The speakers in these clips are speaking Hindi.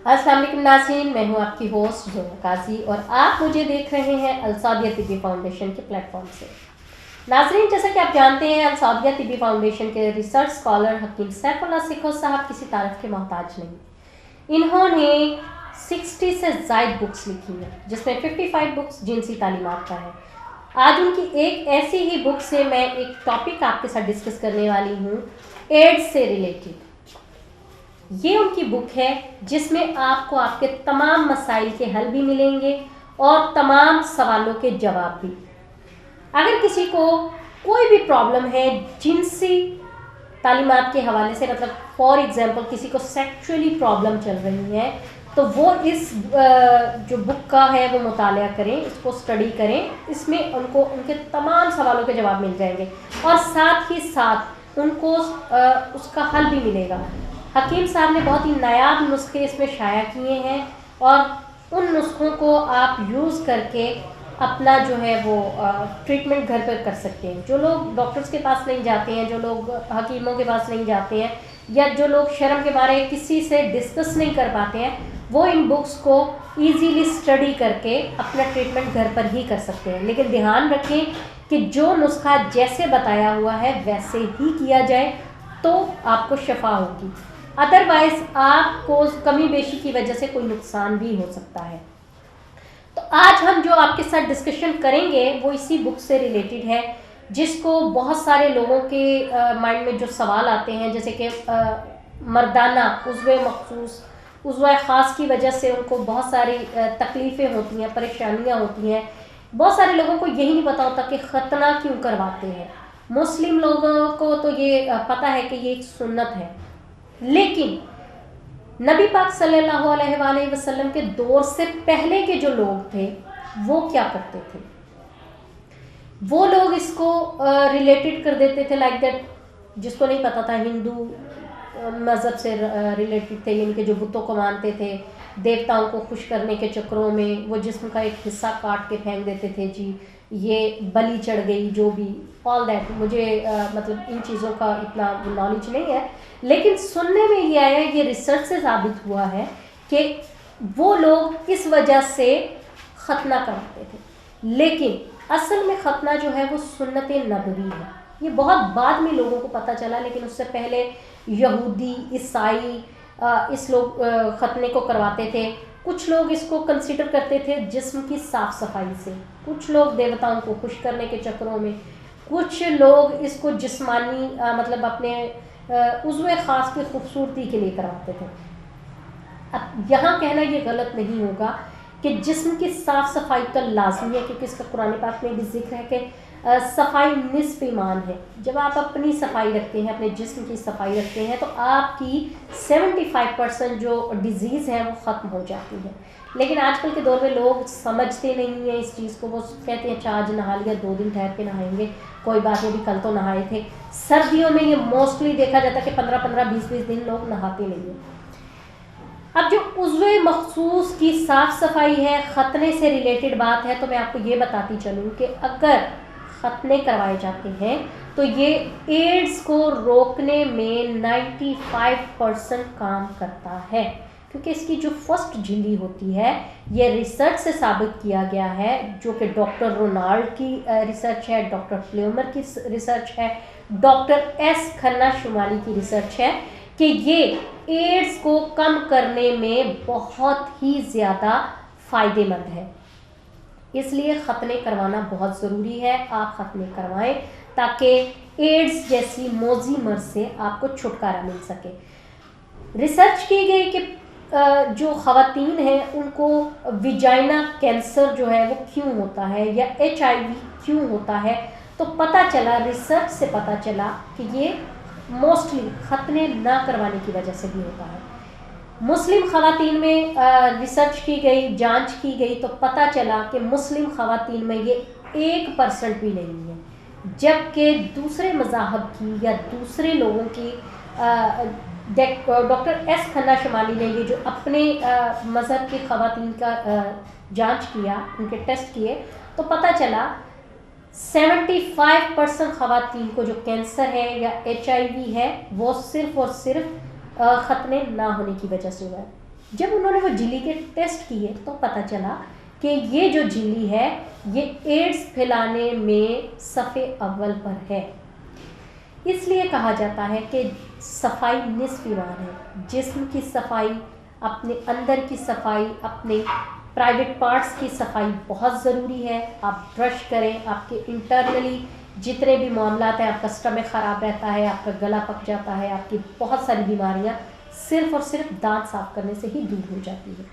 अस्सलाम वालेकुम नाज़रीन, मैं हूं आपकी होस्ट जोया काजी और आप मुझे देख रहे हैं अल-सौदिया तिब्बी फाउंडेशन के प्लेटफॉर्म से। नाज़रीन, जैसा कि आप जानते हैं, अल-सौदिया तिब्बी फाउंडेशन के रिसर्च स्कॉलर हकीम सैफुल्लाह सिखो साहब किसी तारीफ के मोहताज नहीं। इन्होंने 60 से ज़ायद बुक्स लिखी हैं, जिसमें 55 बुक्स जिनसी तालीमात का है। आज उनकी एक ऐसी ही बुक से मैं एक टॉपिक आपके साथ डिस्कस करने वाली हूँ, एड्स से रिलेटेड। ये उनकी बुक है जिसमें आपको आपके तमाम मसाइल के हल भी मिलेंगे और तमाम सवालों के जवाब भी। अगर किसी को कोई भी प्रॉब्लम है जिनसी तालीमात के हवाले से, मतलब फॉर एग्जांपल किसी को सेक्सुअली प्रॉब्लम चल रही है, तो वो इस जो बुक का है वो मुताला करें, इसको स्टडी करें। इसमें उनको उनके तमाम सवालों के जवाब मिल जाएंगे और साथ ही साथ उनको उसका हल भी मिलेगा। हकीम साहब ने बहुत ही नायाब नुस्खे इसमें शाया किए हैं और उन नुस्खों को आप यूज़ करके अपना जो है वो ट्रीटमेंट घर पर कर सकते हैं। जो लोग डॉक्टर्स के पास नहीं जाते हैं, जो लोग हकीमों के पास नहीं जाते हैं, या जो लोग शर्म के बारे किसी से डिस्कस नहीं कर पाते हैं, वो इन बुक्स को ईजीली स्टडी करके अपना ट्रीटमेंट घर पर ही कर सकते हैं। लेकिन ध्यान रखें कि जो नुस्खा जैसे बताया हुआ है वैसे ही किया जाए तो आपको शफा होगी, अदरवाइज आपको कमी बेशी की वजह से कोई नुकसान भी हो सकता है। तो आज हम जो आपके साथ डिस्कशन करेंगे वो इसी बुक से रिलेटेड है, जिसको बहुत सारे लोगों के माइंड में जो सवाल आते हैं, जैसे कि मर्दाना उज़्वे मखसूस, उज़्वे ख़ास की वजह से उनको बहुत सारी तकलीफ़ें होती हैं, परेशानियां होती हैं। बहुत सारे लोगों को यही नहीं पता होता कि ख़तना क्यों करवाते हैं। मुस्लिम लोगों को तो ये पता है कि ये एक सुन्नत है, लेकिन नबी पाक सल्लल्लाहु अलैहि वसल्लम के दौर से पहले के जो लोग थे वो क्या करते थे? वो लोग इसको रिलेटेड कर देते थे लाइक दैट, जिसको नहीं पता था हिंदू मज़हब से रिलेटेड थे, यानी कि जो बुतों को मानते थे, देवताओं को खुश करने के चक्करों में वो जिस्म का एक हिस्सा काट के फेंक देते थे, जी ये बलि चढ़ गई, जो भी ऑल दैट। मुझे मतलब इन चीज़ों का इतना नॉलेज नहीं है, लेकिन सुनने में ये आया, ये रिसर्च से साबित हुआ है कि वो लोग इस वजह से ख़तना करवाते थे। लेकिन असल में ख़तना जो है वो सुन्नत नबवी है। ये बहुत बाद में लोगों को पता चला, लेकिन उससे पहले यहूदी, ईसाई इस लोग ख़तने को करवाते थे। कुछ लोग इसको कंसिडर करते थे जिस्म की साफ़ सफाई से, कुछ लोग देवताओं को खुश करने के चक्करों में, कुछ लोग इसको जिस्मानी मतलब अपने उज़्वे ख़ास की खूबसूरती के लिए करवाते थे। अब यहाँ कहना ये गलत नहीं होगा कि जिस्म की साफ़ सफाई तो लाजमी है, क्योंकि इसका कुरान पाक में भी जिक्र है कि सफाई निस्फ ईमान है। जब आप अपनी सफाई रखते हैं, अपने जिस्म की सफाई रखते हैं, तो आपकी 75% जो डिजीज़ है वो ख़त्म हो जाती है। लेकिन आजकल के दौर में लोग समझते नहीं हैं इस चीज़ को। वो कहते हैं अच्छा आज नहा लिया, 2 दिन ठहर के नहाएंगे, कोई बात नहीं, कल तो नहाए थे। सर्दियों में ये मोस्टली देखा जाता है कि 15-15, 20-20 दिन लोग नहाते नहीं हैं। अब जो उज़्वे मखसूस की साफ़ सफाई है, ख़तने से रिलेटेड बात है, तो मैं आपको ये बताती चलूँ कि अगर ख़तने करवाए जाते हैं तो ये एड्स को रोकने में 95% काम करता है, क्योंकि इसकी जो फर्स्ट झिल्ली होती है, ये रिसर्च से साबित किया गया है, जो कि डॉक्टर रोनाल्ड की रिसर्च है, डॉक्टर प्लेमर की रिसर्च है, डॉक्टर एस खन्ना शुमाली की रिसर्च है, कि ये एड्स को कम करने में बहुत ही ज़्यादा फ़ायदेमंद है। इसलिए ख़तने करवाना बहुत ज़रूरी है। आप ख़तने करवाएं ताकि एड्स जैसी मौजी मर्ज से आपको छुटकारा मिल सके। रिसर्च की गई कि जो ख़वातीन हैं उनको विजाइना कैंसर जो है वो क्यों होता है, या HIV क्यों होता है, तो पता चला, रिसर्च से पता चला कि ये मोस्टली ख़तने ना करवाने की वजह से भी होता है। मुस्लिम ख़वातीन में रिसर्च की गई, जांच की गई, तो पता चला कि मुस्लिम ख़वातीन में ये 1% भी नहीं है, जबकि दूसरे मज़ाहब की या दूसरे लोगों की डॉक्टर एस खन्ना शुमाली ने ये जो अपने मज़हब की ख़वातीन का जांच किया, उनके टेस्ट किए, तो पता चला 75% ख़वातीन को जो कैंसर है या HIV है वो सिर्फ़ और सिर्फ ख़तने ना होने की वजह से हुआ है। जब उन्होंने वो झिल्ली के टेस्ट किए तो पता चला कि ये जो झिल्ली है ये एड्स फैलाने में सफ़े अव्वल पर है। इसलिए कहा जाता है कि सफाई निस्फ ईमान है। जिस्म की सफाई, अपने अंदर की सफाई, अपने प्राइवेट पार्ट्स की सफाई बहुत ज़रूरी है। आप ब्रश करें, आपके इंटरनली जितने भी मामलात हैं, आपका स्टमक ख़राब रहता है, आपका गला पक जाता है, आपकी बहुत सारी बीमारियां सिर्फ़ और सिर्फ दांत साफ़ करने से ही दूर हो जाती है।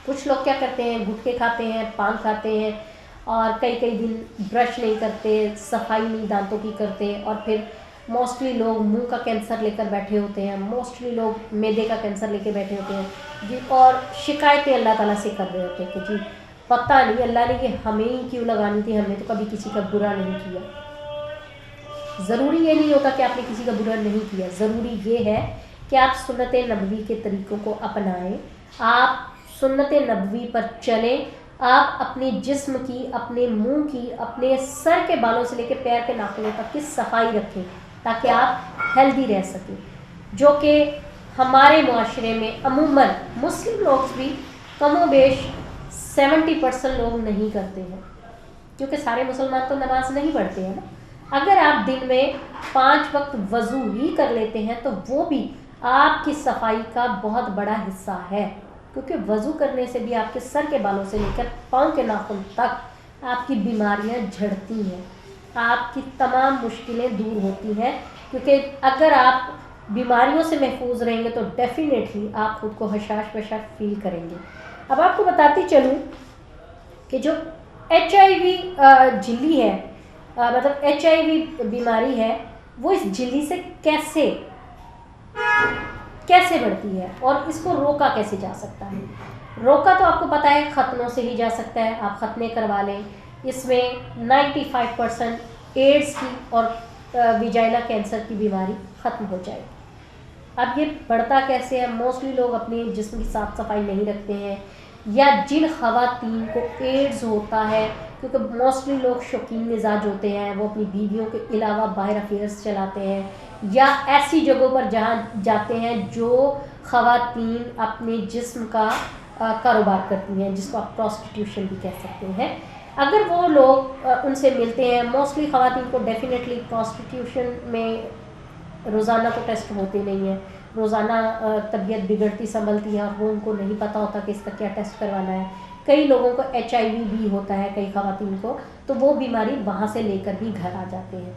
कुछ लोग क्या करते हैं, गुटखे खाते हैं, पान खाते हैं और कई कई दिन ब्रश नहीं करते, सफाई नहीं दांतों की करते, और फिर मोस्टली लोग मुंह का कैंसर लेकर बैठे होते हैं, मोस्टली लोग मैदे का कैंसर लेकर बैठे होते हैं जी, और शिकायतें अल्लाह ताला से कर रहे होते हैं कि जी पता नहीं अल्लाह ने ये हमें ही क्यों लगानी थी, हमने तो कभी किसी का बुरा नहीं किया। ज़रूरी ये नहीं होता कि आपने किसी का बुरा नहीं किया, ज़रूरी ये है कि आप सुन्नत नबवी के तरीक़ों को अपनाएं, आप सुन्नत नबवी पर चलें, आप अपने जिस्म की, अपने मुंह की, अपने सर के बालों से लेकर पैर के नाखूनों तक की सफाई रखें ताकि आप हेल्दी रह सकें, जो कि हमारे माशरे में अमूमन मुस्लिम लोग भी कमोबेश 70% लोग नहीं करते हैं, क्योंकि सारे मुसलमान तो नमाज नहीं पढ़ते हैं ना। अगर आप दिन में 5 वक्त वज़ू ही कर लेते हैं तो वो भी आपकी सफाई का बहुत बड़ा हिस्सा है, क्योंकि वज़ू करने से भी आपके सर के बालों से लेकर पाँव के नाखून तक आपकी बीमारियां झड़ती हैं, आपकी तमाम मुश्किलें दूर होती हैं। क्योंकि अगर आप बीमारियों से महफूज रहेंगे तो डेफिनेटली आप खुद को हशाश बशाश फील करेंगे। अब आपको बताती चलूँ कि जो HIV झिल्ली है, मतलब HIV बीमारी है, वो इस झिल्ली से कैसे बढ़ती है और इसको रोका कैसे जा सकता है। रोका तो आपको पता है ख़त्नों से ही जा सकता है, आप ख़त्ने करवा लें, इसमें 95% एड्स की और विजाइना कैंसर की बीमारी ख़त्म हो जाएगी। अब ये बढ़ता कैसे है, मोस्टली लोग अपने जिस्म की साफ़ सफाई नहीं रखते हैं, या जिन ख़वातीन को एड्स होता है, क्योंकि मोस्टली लोग शौकीन मिजाज होते हैं, वो अपनी बीवियों के अलावा बाहर अफेयर्स चलाते हैं, या ऐसी जगहों पर जहाँ जाते हैं जो ख़वातीन अपने जिस्म का कारोबार करती हैं, जिसको आप प्रोस्टिट्यूशन भी कह सकते हैं। अगर वो लोग उनसे मिलते हैं, मोस्टली ख़वातीन को डेफिनेटली प्रोस्टिट्यूशन में रोज़ाना तो टेस्ट होते नहीं हैं, रोज़ाना तबीयत बिगड़ती संभलती है और वो उनको नहीं पता होता कि इसका क्या टेस्ट करवाना है। कई लोगों को HIV भी होता है, कई ख़वातीन को, तो वो बीमारी वहाँ से लेकर भी घर आ जाते हैं।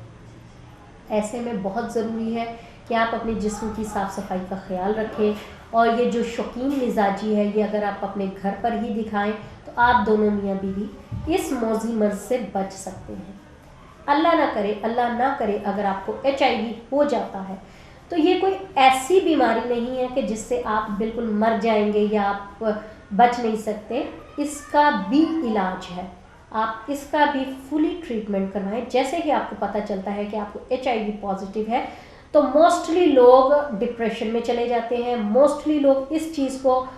ऐसे में बहुत ज़रूरी है कि आप अपने जिस्म की साफ़ सफाई का ख्याल रखें, और ये जो शौकीन मिजाजी है ये अगर आप अपने घर पर ही दिखाएं तो आप दोनों मियाँ बीवी इस मौजी मर्ज से बच सकते हैं। अल्लाह ना करे अगर आपको HIV हो जाता है तो ये कोई ऐसी बीमारी नहीं है कि जिससे आप बिल्कुल मर जाएंगे या आप बच नहीं सकते। इसका भी इलाज है, आप इसका भी फुली ट्रीटमेंट करवाएं। जैसे ही आपको पता चलता है कि आपको HIV पॉजिटिव है तो मोस्टली लोग डिप्रेशन में चले जाते हैं, मोस्टली लोग इस चीज़ को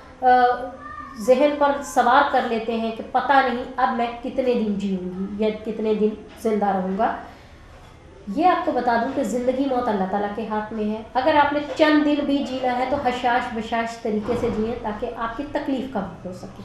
जहन पर सवार कर लेते हैं कि पता नहीं अब मैं कितने दिन जीऊँगी या कितने दिन ज़िंदा रहूँगा। ये आपको बता दूं कि ज़िंदगी मौत अल्लाह ताला के हाथ में है। अगर आपने चंद दिन भी जीना है तो हशाश बशाश तरीके से जिए ताकि आपकी तकलीफ़ कम हो सके।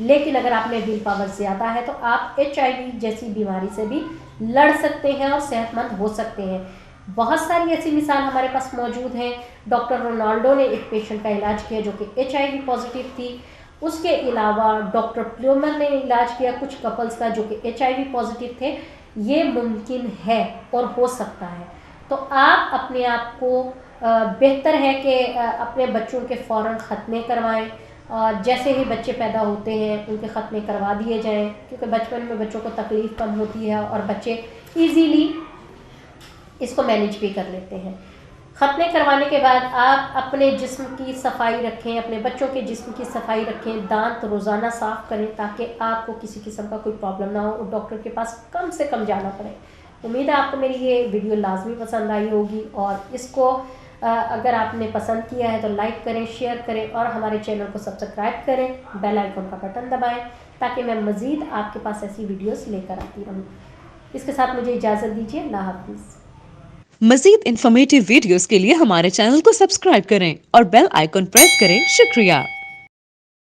लेकिन अगर आप में विल पावर ज़्यादा है तो आप HIV जैसी बीमारी से भी लड़ सकते हैं और सेहतमंद हो सकते हैं। बहुत सारी ऐसी मिसाल हमारे पास मौजूद हैं। डॉक्टर रोनाल्डो ने एक पेशेंट का इलाज किया जो कि HIV पॉजिटिव थी। उसके अलावा डॉक्टर प्ल्यूमर ने इलाज किया कुछ कपल्स का जो कि HIV पॉजिटिव थे। ये मुमकिन है और हो सकता है। तो आप अपने आप को बेहतर है कि अपने बच्चों के फ़ौरन ख़त्ने करवाएं, और जैसे ही बच्चे पैदा होते हैं उनके ख़त्ने करवा दिए जाएं, क्योंकि बचपन में बच्चों को तकलीफ़ कम होती है और बच्चे ईज़िली इसको मैनेज भी कर लेते हैं। ख़त्ने करवाने के बाद आप अपने जिस्म की सफाई रखें, अपने बच्चों के जिस्म की सफाई रखें, दांत रोज़ाना साफ़ करें ताकि आपको किसी किस्म का कोई प्रॉब्लम ना हो और डॉक्टर के पास कम से कम जाना पड़े। उम्मीद है आपको मेरी ये वीडियो लाजमी पसंद आई होगी, और इसको अगर आपने पसंद किया है तो लाइक करें, शेयर करें और हमारे चैनल को सब्सक्राइब करें, बेल आइकन का बटन दबाएँ ताकि मैं मज़ीद आपके पास ऐसी वीडियोज़ लेकर आती रहूँ। इसके साथ मुझे इजाज़त दीजिए। अल्लाह हाफ़िज़। मजीद इन्फॉर्मेटिव वीडियोस के लिए हमारे चैनल को सब्सक्राइब करें और बेल आइकॉन प्रेस करें। शुक्रिया।